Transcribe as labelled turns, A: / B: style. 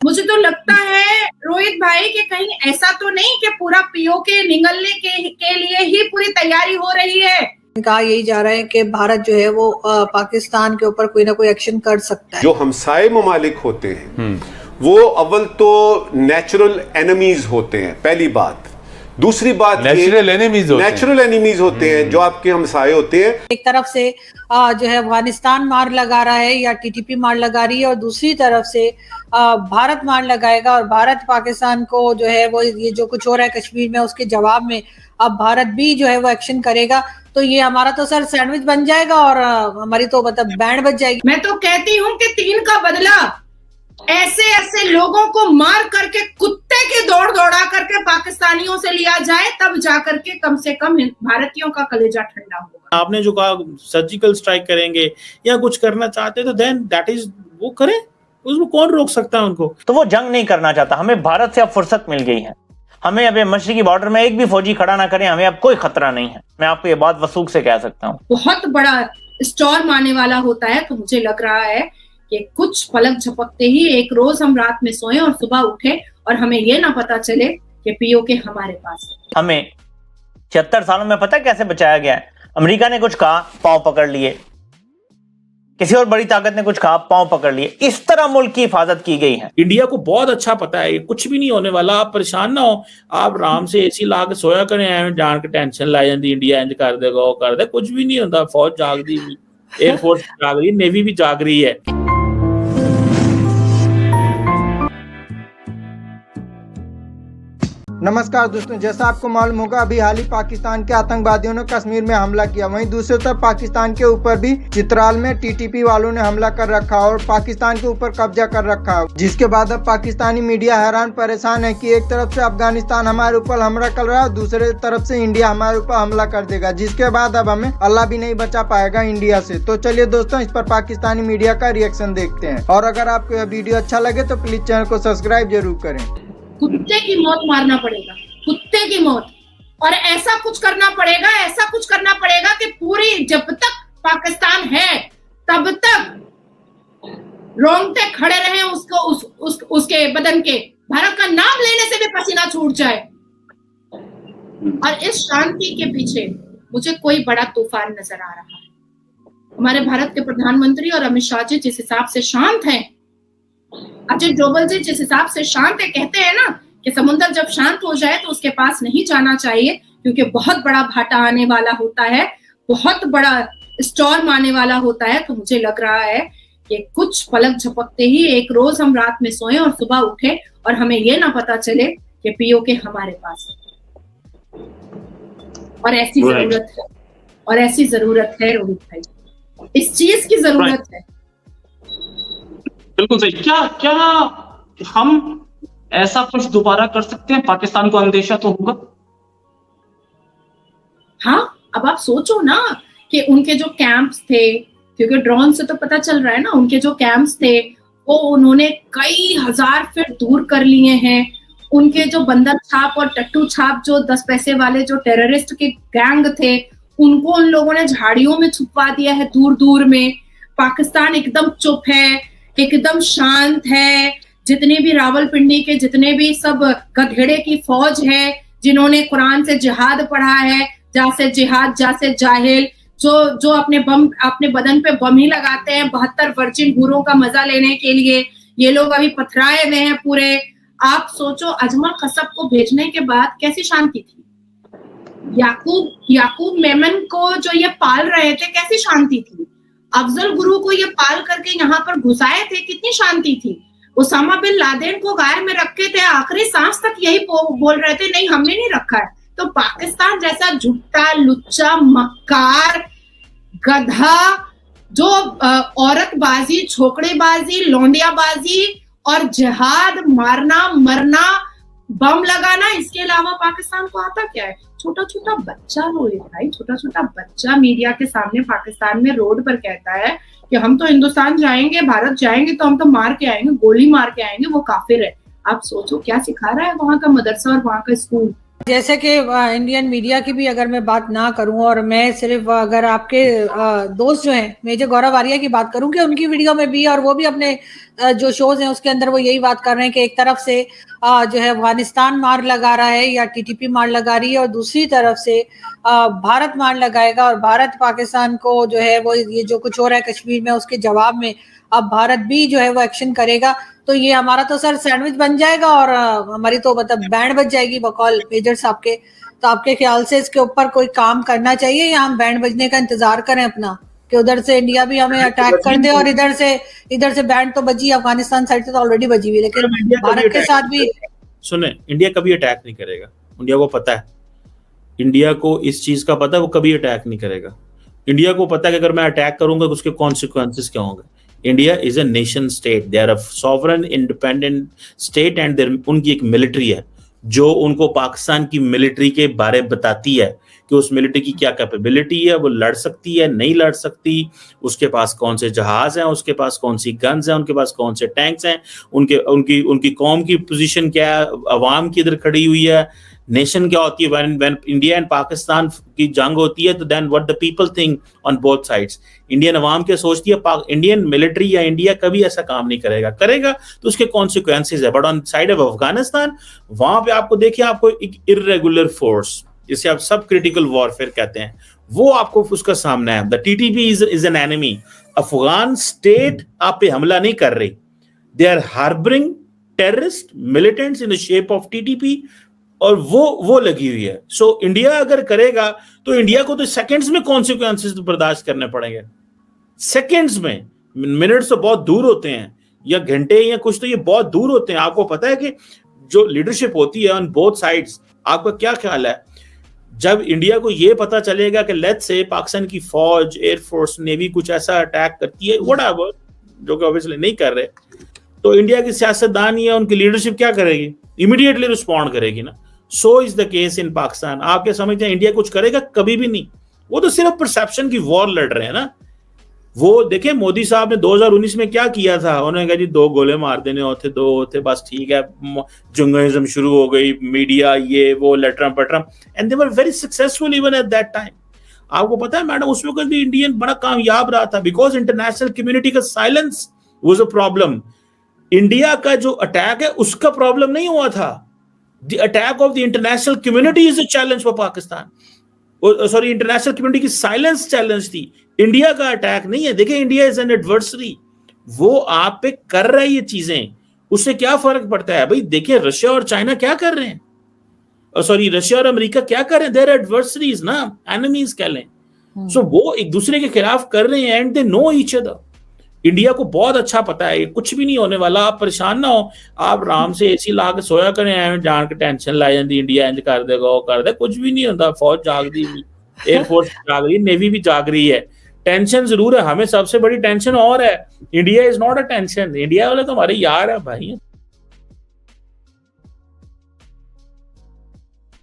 A: मुझे तो लगता है रोहित भाई कि कहीं ऐसा तो नहीं कि पूरा पीओके निगलने के लिए ही पूरी तैयारी हो रही है।
B: कहा यही जा रहा है कि भारत जो है वो पाकिस्तान के ऊपर कोई ना कोई एक्शन कर सकता है।
C: जो हमसाए ममालिक होते हैं वो अव्वल तो नेचुरल एनिमीज होते हैं, पहली बात। दूसरी बात, नेचुरल एनिमीज होते हैं जो आपके हमसाए होते हैं।
B: एक तरफ से जो है अफगानिस्तान मार लगा रहा है या टीटीपी मार लगा रही है, और दूसरी तरफ से भारत मार लगाएगा, और भारत पाकिस्तान को जो है वो ये जो कुछ हो रहा है कश्मीर में उसके जवाब में अब भारत भी जो है वो एक्शन करेगा। तो ये हमारा तो सर सैंडविच बन जाएगा और हमारी तो मतलब बैंड बच जाएगी।
A: मैं तो कहती हूँ कि 3 का बदला ऐसे ऐसे लोगों को मार करके कुत्ते की दौड़ दौड़ा करके पाकिस्तानियों से लिया जाए, तब जाकर के कम से कम भारतीयों का कलेजा ठंडा होगा।
D: आपने जो कहा सर्जिकल स्ट्राइक करेंगे या कुछ करना चाहते तो देन दैट इज वो करें, उसको कौन रोक सकता है उनको।
E: तो वो जंग नहीं करना चाहता। हमें भारत से अब फुर्सत मिल गई है। हमें अब मशरकी बॉर्डर में एक भी फौजी खड़ा ना करें, हमें अब कोई खतरा नहीं है। मैं आपको ये बात वसूख से कह सकता हूँ।
A: बहुत बड़ा स्टॉर्म आने वाला होता है, तो मुझे लग रहा है कि कुछ पलक झपकते ही एक रोज हम रात में सोएं और सुबह उठे और हमें ये ना पता चले कि पीओके हमारे पास है।
E: हमें 76 सालों में पता कैसे बचाया गया है? अमेरिका ने कुछ कहा, पांव पकड़ लिए। किसी और बड़ी ताकत ने कुछ कहा, पांव पकड़ लिए। इस तरह मुल्क की हिफाजत की गई है।
D: इंडिया को बहुत अच्छा पता है कुछ भी नहीं होने वाला। आप परेशान ना हो, आप आराम से एसी ला के सोया करें। जान के टेंशन ला जाती इंडिया इंज कर देगा वो कर दे, कुछ भी नहीं होता। फौज जाग रही, एयरफोर्स जाग रही, नेवी भी जाग रही है।
F: नमस्कार दोस्तों, जैसा आपको मालूम होगा अभी हाल ही पाकिस्तान के आतंकवादियों ने कश्मीर में हमला किया। वहीं दूसरी तरफ पाकिस्तान के ऊपर भी चित्राल में टीटीपी वालों ने हमला कर रखा और पाकिस्तान के ऊपर कब्जा कर रखा, जिसके बाद अब पाकिस्तानी मीडिया हैरान परेशान है कि एक तरफ से अफगानिस्तान हमारे ऊपर हमला कर रहा है, दूसरे तरफ से इंडिया हमारे ऊपर हमला कर देगा, जिसके बाद अब हमें अल्लाह भी नहीं बचा पाएगा इंडिया से। तो चलिए दोस्तों, इस पर पाकिस्तानी मीडिया का रिएक्शन देखते हैं। और अगर आपको यह वीडियो अच्छा लगे तो प्लीज चैनल को सब्सक्राइब जरूर करें।
A: कुत्ते की मौत मारना पड़ेगा, कुत्ते की मौत। और ऐसा कुछ करना पड़ेगा, ऐसा कुछ करना पड़ेगा कि पूरी जब तक पाकिस्तान है तब तक रोंगटे खड़े रहे उसको उसके बदन के। भारत का नाम लेने से भी पसीना छूट जाए। और इस शांति के पीछे मुझे कोई बड़ा तूफान नजर आ रहा है। हमारे भारत के प्रधानमंत्री और अमित शाह जी जिस हिसाब से शांत हैं, अजय डोभाल जी जिस हिसाब से शांत है, कहते हैं ना कि समुद्र जब शांत हो जाए तो उसके पास नहीं जाना चाहिए, क्योंकि बहुत बड़ा भाटा आने वाला होता है, बहुत बड़ा स्टॉर्म आने वाला होता है। तो मुझे लग रहा है कि कुछ पलक झपकते ही एक रोज हम रात में सोएं और सुबह उठे और हमें ये ना पता चले कि पीओके हमारे पास है। और ऐसी जरूरत है, और ऐसी जरूरत है रोहित भाई, इस चीज की जरूरत है।
G: बिल्कुल सही। क्या हम ऐसा कुछ दोबारा कर सकते हैं? पाकिस्तान को अंदेशा तो होगा।
A: हाँ, अब आप सोचो ना कि उनके जो कैंप्स थे, क्योंकि ड्रोन से तो पता चल रहा है ना, उनके जो कैंप्स थे वो उन्होंने कई हजार फीट दूर कर लिए हैं। उनके जो बंदर छाप और टट्टू छाप जो 10 पैसे वाले जो टेररिस्ट के गैंग थे, उनको उन लोगों ने झाड़ियों में छुपा दिया है दूर दूर में। पाकिस्तान एकदम चुप है, एकदम शांत है। जितने भी रावलपिंडी के जितने भी सब गधेड़े की फौज है जिन्होंने कुरान से जिहाद पढ़ा है, जासे जिहाद जासे जाहिल, जो अपने बदन पे बम ही लगाते हैं 72 वर्जिन हूरों का मजा लेने के लिए, ये लोग अभी पथराए हुए हैं पूरे। आप सोचो अजमल कसब को भेजने के बाद कैसी शांति थी। याकूब मेमन को जो ये पाल रहे थे कैसी शांति थी। अफजल गुरु को ये पाल करके यहाँ पर घुसाए थे, कितनी शांति थी। उसामा बिन लादेन को गायर में रखे थे, आखिरी सांस तक यही बोल रहे थे नहीं हमने नहीं रखा है। तो पाकिस्तान जैसा झुट्टा लुच्चा मक्कार गधा जो औरतबाजी, छोकड़ेबाजी, लौंडियाबाजी और जिहाद, मारना मरना, बम लगाना, इसके अलावा पाकिस्तान को आता क्या है? छोटा छोटा बच्चा रोहित भाई, छोटा छोटा बच्चा मीडिया के सामने पाकिस्तान में रोड पर कहता है कि हम तो हिंदुस्तान जाएंगे, भारत जाएंगे तो हम तो मार के आएंगे, गोली मार के आएंगे, वो काफिर है। आप सोचो क्या सिखा रहा है वहां का मदरसा और वहां का स्कूल।
B: जैसे कि इंडियन मीडिया की भी अगर मैं बात ना करूं और मैं सिर्फ अगर आपके दोस्त जो हैं मेजर गौरव आर्या की बात करूं कि उनकी वीडियो में भी और वो भी अपने जो शोज हैं उसके अंदर वो यही बात कर रहे हैं कि एक तरफ से जो है अफगानिस्तान मार लगा रहा है या टीटीपी मार लगा रही है और दूसरी तरफ से भारत मार लगाएगा और भारत पाकिस्तान को जो है वो ये जो कुछ हो रहा है कश्मीर में उसके जवाब में अब भारत भी जो है वो एक्शन करेगा। तो ये हमारा तो सर सैंडविच बन जाएगा और हमारी तो मतलब बैंड बज जाएगी बकौल मेजर साहब के। तो आपके ख्याल से इसके ऊपर कोई काम करना चाहिए या हम बैंड बजने का इंतजार करें अपना कि उधर से इंडिया भी हमें अटैक कर दे और इधर से बैंड तो बजी, अफगानिस्तान साइड से तो ऑलरेडी बजी हुई, लेकिन भारत के साथ भी
D: सुने इंडिया कभी अटैक नहीं करेगा। इंडिया को पता है, इंडिया को इस चीज का पता है, वो कभी अटैक नहीं करेगा। इंडिया को पता है कि अगर मैं अटैक करूंगा तो उसके कॉन्सिक्वेंसेस क्या होंगे। India is a nation state, they are a sovereign independent state and उनकी एक मिलिट्री है जो उनको पाकिस्तान की मिलिट्री के बारे में बताती है कि उस मिलिट्री की क्या कैपेबिलिटी है, वो लड़ सकती है नहीं लड़ सकती, उसके पास कौन से जहाज हैं, उसके पास कौन सी गन्स हैं, उनके पास कौन से टैंक्स हैं, उनकी कौम की पोजीशन क्या है, अवाम की इधर खड़ी हुई है, नेशन क्या होती है। when इंडिया एंड पाकिस्तान की जंग होती है तो then what the people think on both sides. Indian अवाम क्या सोचती है, इंडियन मिलिट्री या इंडिया कभी ऐसा काम नहीं करेगा तो उसके कॉन्सिक्वेंसेज है। But on side of Afghanistan वहां पे आपको देखिए, आपको एक इर्रेगुलर फोर्स जिसे आप सब क्रिटिकल वॉरफेयर कहते हैं वो आपको उसका सामना है। The TTP is an enemy. Afghan state आप पे हमला नहीं कर रही, they are harbouring terrorist militants in the shape of TTP और वो लगी हुई है। सो इंडिया अगर करेगा तो इंडिया को तो सेकंड्स में कॉन्सिक्वेंसेस बर्दाश्त करने पड़ेंगे, सेकंड्स में। मिनट्स तो बहुत दूर होते हैं या घंटे या कुछ तो ये बहुत दूर होते हैं। आपको पता है कि जो लीडरशिप होती है ऑन बोथ साइड्स, आपका क्या ख्याल है जब इंडिया को ये पता चलेगा कि लेट्स से पाकिस्तान की फौज, एयरफोर्स, नेवी कुछ ऐसा अटैक करती है व्हाटएवर, जो कि ऑब्वियसली नहीं कर रहे, तो इंडिया की सियासतदान या उनकी लीडरशिप क्या करेगी? इमीडिएटली रिस्पॉन्ड करेगी ना। So is the case in Pakistan. आप क्या समझते हैं इंडिया कुछ करेगा? कभी भी नहीं। वो तो सिर्फ परसेप्शन की वॉर लड़ रहे हैं ना। वो देखिए मोदी साहब ने 2019 में क्या किया था, उन्होंने कहा जी 2 गोले मार देने होते, 2 होते बस, ठीक है, जंगिज्म शुरू हो गई, मीडिया ये वो लटरम पटरम, and they were very successful even at that time. आपको पता है मैडम, उस वक्त भी इंडियन बड़ा कामयाब रहा था बिकॉज इंटरनेशनल कम्युनिटी का silence was a problem. India का जो अटैक है उसका प्रॉब्लम नहीं हुआ था, the attack of the international community is a challenge for Pakistan. Sorry, international community की साइलेंस चैलेंज थी, इंडिया का अटैक नहीं है। देखिए इंडिया इज एन एडवर्सरी, वो आप पे कर रहा है ये चीजें, उससे क्या फर्क पड़ता है भाई? देखिए रशिया और चाइना क्या कर रहे हैं, सॉरी रशिया और अमेरिका क्या कर रहे हैं, देयर एडवर्सरीज ना, एनिमीज कह लें। सो वो एक दूसरे के खिलाफ कर रहे हैं and they know each other. India को बहुत अच्छा पता है कुछ भी नहीं होने वाला, आप परेशान ना हो, आप आराम से एसी ला के सोया करें, जान के टेंशन ला जाती इंडिया इंज कर देगा वो कर दे, कुछ भी नहीं होता। फौज जाग रही, एयरफोर्स जाग रही, नेवी भी जाग रही है। टेंशन जरूर है, हमें सबसे बड़ी टेंशन और है, India is not a tension. India वाले तो हमारे यार है भाई।